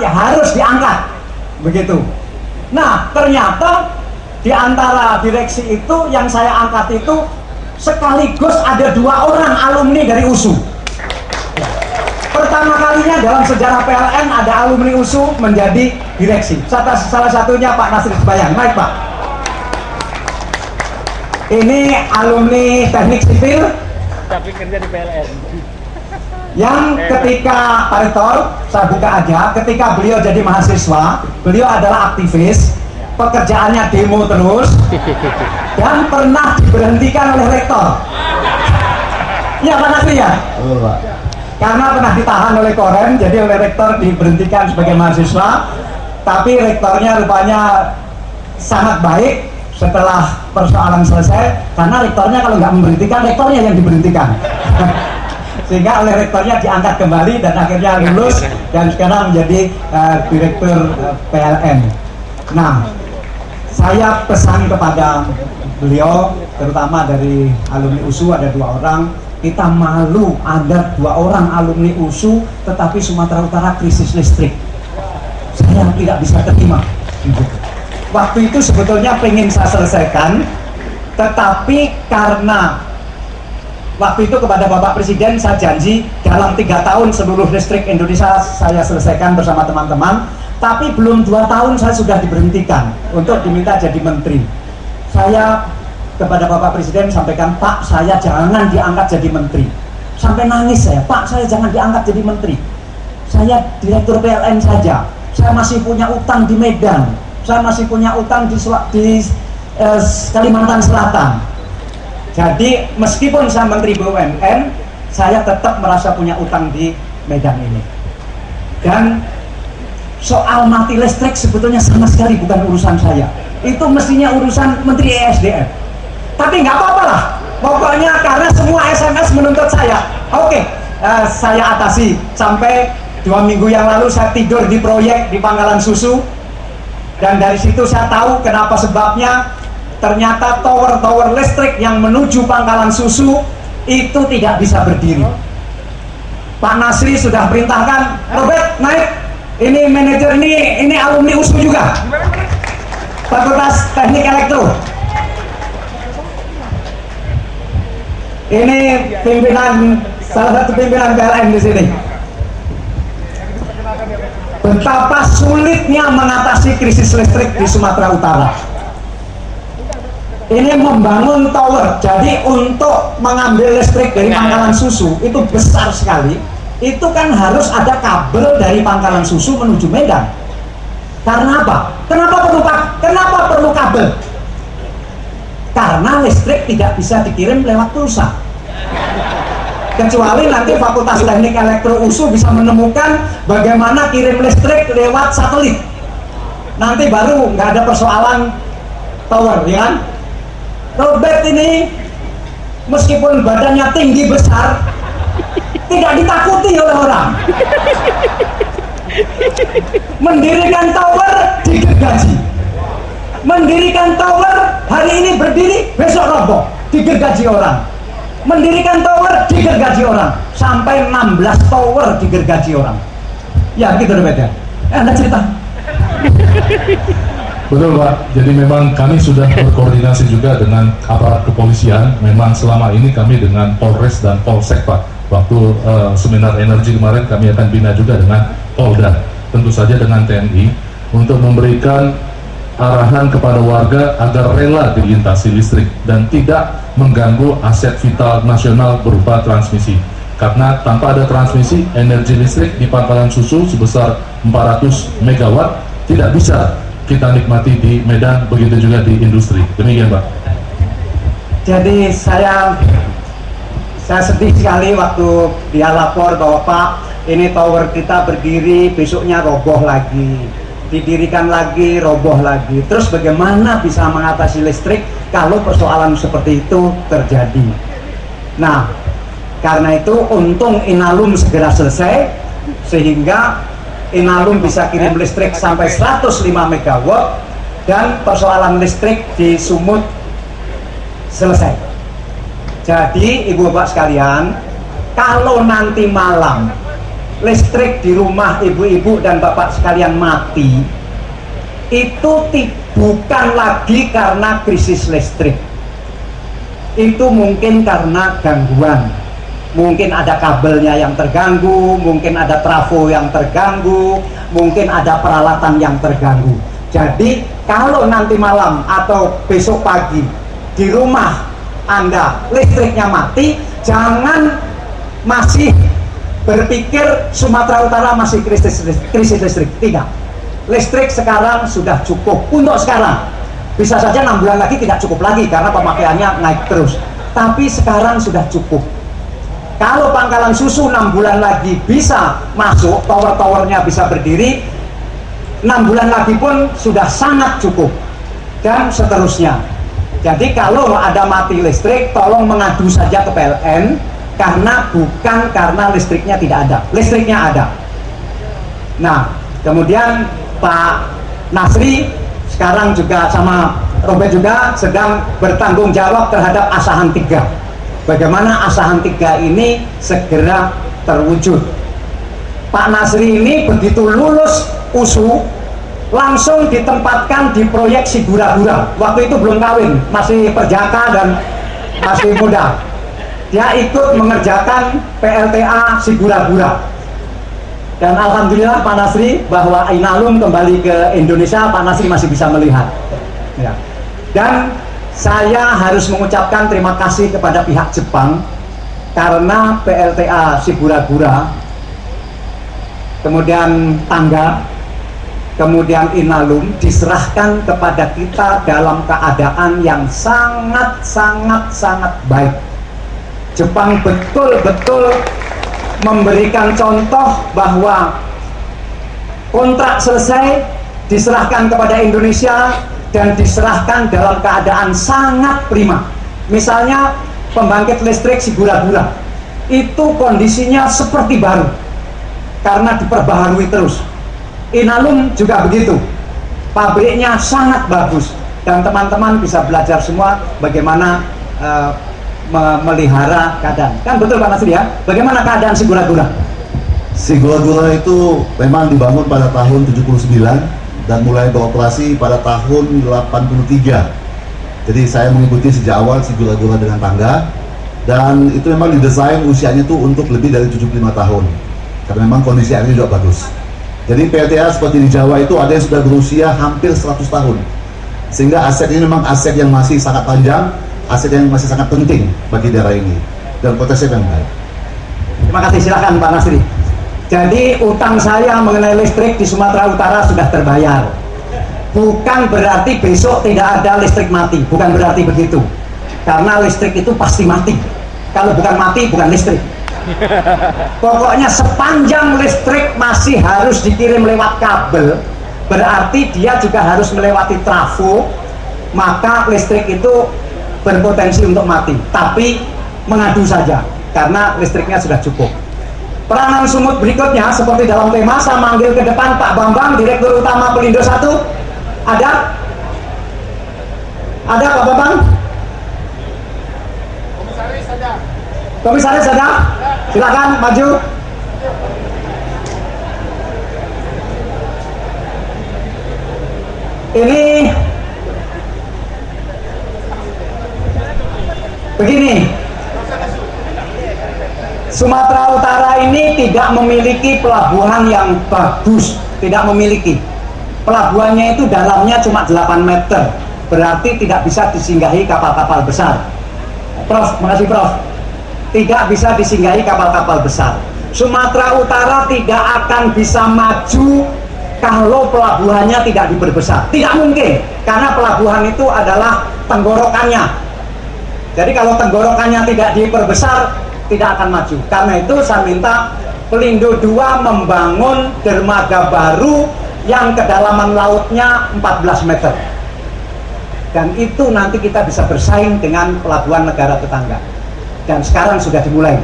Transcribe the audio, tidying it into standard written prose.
tapi harus diangkat begitu. Nah ternyata di antara direksi itu yang saya angkat itu sekaligus ada 2 orang alumni dari USU. Pertama kalinya dalam sejarah PLN ada alumni USU menjadi direksi. Salah satunya Pak Nasri Sebayang. Naik Pak. Ini alumni teknik sipil tapi kerja di PLN. Yang ketika Pak Rektor, saya buka aja, ketika beliau jadi mahasiswa, beliau adalah aktivis, pekerjaannya demo terus, dan pernah diberhentikan oleh rektor. Iya Pak Nasri ya? Oh, Pak. Karena pernah ditahan oleh Korem, jadi oleh rektor diberhentikan sebagai mahasiswa. Tapi rektornya rupanya sangat baik setelah persoalan selesai, karena rektornya kalau nggak memberhentikan, rektornya yang diberhentikan. Sehingga oleh rektornya diangkat kembali dan akhirnya lulus dan sekarang menjadi direktur PLN. Nah, saya pesan kepada beliau, terutama dari alumni USU ada 2 orang, kita malu ada 2 orang alumni USU tetapi Sumatera Utara krisis listrik. Saya tidak bisa terima. Waktu itu sebetulnya pengen saya selesaikan, tetapi karena waktu itu kepada Bapak Presiden saya janji dalam 3 tahun seluruh listrik Indonesia saya selesaikan bersama teman-teman. Tapi belum 2 tahun saya sudah diberhentikan untuk diminta jadi menteri. Saya kepada Bapak Presiden sampaikan, Pak saya jangan diangkat jadi menteri. Sampai nangis saya, Pak saya jangan diangkat jadi menteri. Saya direktur PLN saja. Saya masih punya utang di Medan. Saya masih punya utang di Kalimantan Selatan. Jadi meskipun saya menteri BUMN, saya tetap merasa punya utang di Medan ini. Dan soal mati listrik sebetulnya sama sekali bukan urusan saya. Itu mestinya urusan Menteri ESDM. Tapi nggak apa-apa lah. Pokoknya karena semua SMS menuntut saya. Oke, saya atasi. Sampai 2 minggu yang lalu saya tidur di proyek di Pangkalan Susu. Dan dari situ saya tahu kenapa sebabnya. Ternyata tower-tower listrik yang menuju Pangkalan Susu itu tidak bisa berdiri. Pak Nasri sudah perintahkan, Robert naik. Ini manajer ini alumni USU juga, Fakultas Teknik Elektro. Ini pimpinan, salah satu pimpinan PLN di sini. Betapa sulitnya mengatasi krisis listrik di Sumatera Utara. Ini membangun tower, jadi untuk mengambil listrik dari Pangkalan Susu itu besar sekali. Itu kan harus ada kabel dari Pangkalan Susu menuju Medan. Karena apa? Kenapa perlu kabel? Karena listrik tidak bisa dikirim lewat pulsa. Kecuali nanti Fakultas Teknik Elektro USU bisa menemukan bagaimana kirim listrik lewat satelit. Nanti baru nggak ada persoalan tower, ya kan? Robert ini meskipun badannya tinggi besar tidak ditakuti oleh orang. Mendirikan tower digergaji. Mendirikan tower hari ini berdiri besok roboh digergaji orang. Mendirikan tower digergaji orang. Sampai 16 tower digergaji orang. Ya gitu Robert ya. Anda cerita. Betul Pak, jadi memang kami sudah berkoordinasi juga dengan aparat kepolisian. Memang selama ini kami dengan Polres dan Polsek Pak. Waktu seminar energi kemarin kami akan bina juga dengan Polda, tentu saja dengan TNI, untuk memberikan arahan kepada warga agar rela dilintasi listrik dan tidak mengganggu aset vital nasional berupa transmisi. Karena tanpa ada transmisi, energi listrik di Pangkalan Susu sebesar 400 MW tidak bisa kita nikmati di Medan, begitu juga di industri. Demikian Pak. Jadi saya sedih sekali waktu dia lapor bahwa Pak, ini tower kita berdiri, besoknya roboh lagi, didirikan lagi, roboh lagi. Terus bagaimana bisa mengatasi listrik kalau persoalan seperti itu terjadi? Nah, karena itu untung Inalum segera selesai sehingga Inalum bisa kirim listrik sampai 105 MW dan persoalan listrik di Sumut selesai. Jadi Ibu Bapak sekalian, kalau nanti malam listrik di rumah ibu-ibu dan bapak sekalian mati, itu bukan lagi karena krisis listrik. Itu mungkin karena gangguan. Mungkin ada kabelnya yang terganggu, mungkin ada trafo yang terganggu, mungkin ada peralatan yang terganggu. Jadi kalau nanti malam atau besok pagi di rumah Anda listriknya mati, jangan masih berpikir Sumatera Utara masih krisis listrik. Tidak. Listrik sekarang sudah cukup untuk sekarang. Bisa saja 6 bulan lagi tidak cukup lagi karena pemakaiannya naik terus. Tapi sekarang sudah cukup. Kalau Pangkalan Susu 6 bulan lagi bisa masuk, tower-towernya bisa berdiri, 6 bulan lagi pun sudah sangat cukup. Dan seterusnya. Jadi kalau ada mati listrik, tolong mengadu saja ke PLN, karena bukan karena listriknya tidak ada. Listriknya ada. Nah, kemudian Pak Nasri sekarang juga sama Robert juga sedang bertanggung jawab terhadap Asahan 3. Bagaimana Asahan 3 ini segera terwujud. Pak Nasri ini begitu lulus USU langsung ditempatkan di proyek Sigura-gura. Waktu itu belum kawin, masih perjaka dan masih muda. Dia ikut mengerjakan PLTA Sigura-gura. Dan alhamdulillah Pak Nasri, bahwa Inalum kembali ke Indonesia, Pak Nasri masih bisa melihat. Ya. Dan saya harus mengucapkan terima kasih kepada pihak Jepang karena PLTA Sigura-gura, kemudian Tangga, kemudian Inalum diserahkan kepada kita dalam keadaan yang sangat baik. Jepang betul-betul memberikan contoh bahwa kontrak selesai, diserahkan kepada Indonesia, dan diserahkan dalam keadaan sangat prima. Misalnya pembangkit listrik Sigura-gura itu kondisinya seperti baru karena diperbaharui terus. Inalum juga begitu, pabriknya sangat bagus, dan teman-teman bisa belajar semua bagaimana memelihara keadaan. Kan betul Pak Nasri ya? Bagaimana keadaan Sigura-gura? Sigura-gura itu memang dibangun pada tahun 79 dan mulai beroperasi pada tahun 83. Jadi saya mengikuti sejak awal Sigura-gura dengan Tangga, dan itu memang didesain usianya itu untuk lebih dari 75 tahun karena memang kondisi airnya juga bagus. Jadi PLTA seperti di Jawa itu ada yang sudah berusia hampir 100 tahun, sehingga aset ini memang aset yang masih sangat panjang, aset yang masih sangat penting bagi daerah ini, dan potensinya yang baik. Terima kasih, silakan Pak Nasri. Jadi utang saya mengenai listrik di Sumatera Utara sudah terbayar. Bukan berarti besok tidak ada listrik mati, bukan berarti begitu. Karena listrik itu pasti mati. Kalau bukan mati, bukan listrik. Pokoknya sepanjang listrik masih harus dikirim lewat kabel, berarti dia juga harus melewati trafo, maka listrik itu berpotensi untuk mati. Tapi mengadu saja, karena listriknya sudah cukup. Peranan Sumut berikutnya seperti dalam tema, saya manggil ke depan Pak Bambang, Direktur Utama Pelindo 1. Ada? Ada Pak Bambang? Komisaris ada. Komisaris ada? Silakan maju. Ini begini, Sumatera Utara ini tidak memiliki pelabuhan yang bagus, tidak memiliki. Pelabuhannya itu dalamnya cuma 8 meter, berarti tidak bisa disinggahi kapal-kapal besar. Prof, makasih Prof. Tidak bisa disinggahi kapal-kapal besar. Sumatera Utara tidak akan bisa maju kalau pelabuhannya tidak diperbesar. Tidak mungkin, karena pelabuhan itu adalah tenggorokannya. Jadi kalau tenggorokannya tidak diperbesar, tidak akan maju. Karena itu saya minta Pelindo 2 membangun dermaga baru yang kedalaman lautnya 14 meter. Dan itu nanti kita bisa bersaing dengan pelabuhan negara tetangga. Dan sekarang sudah dimulai.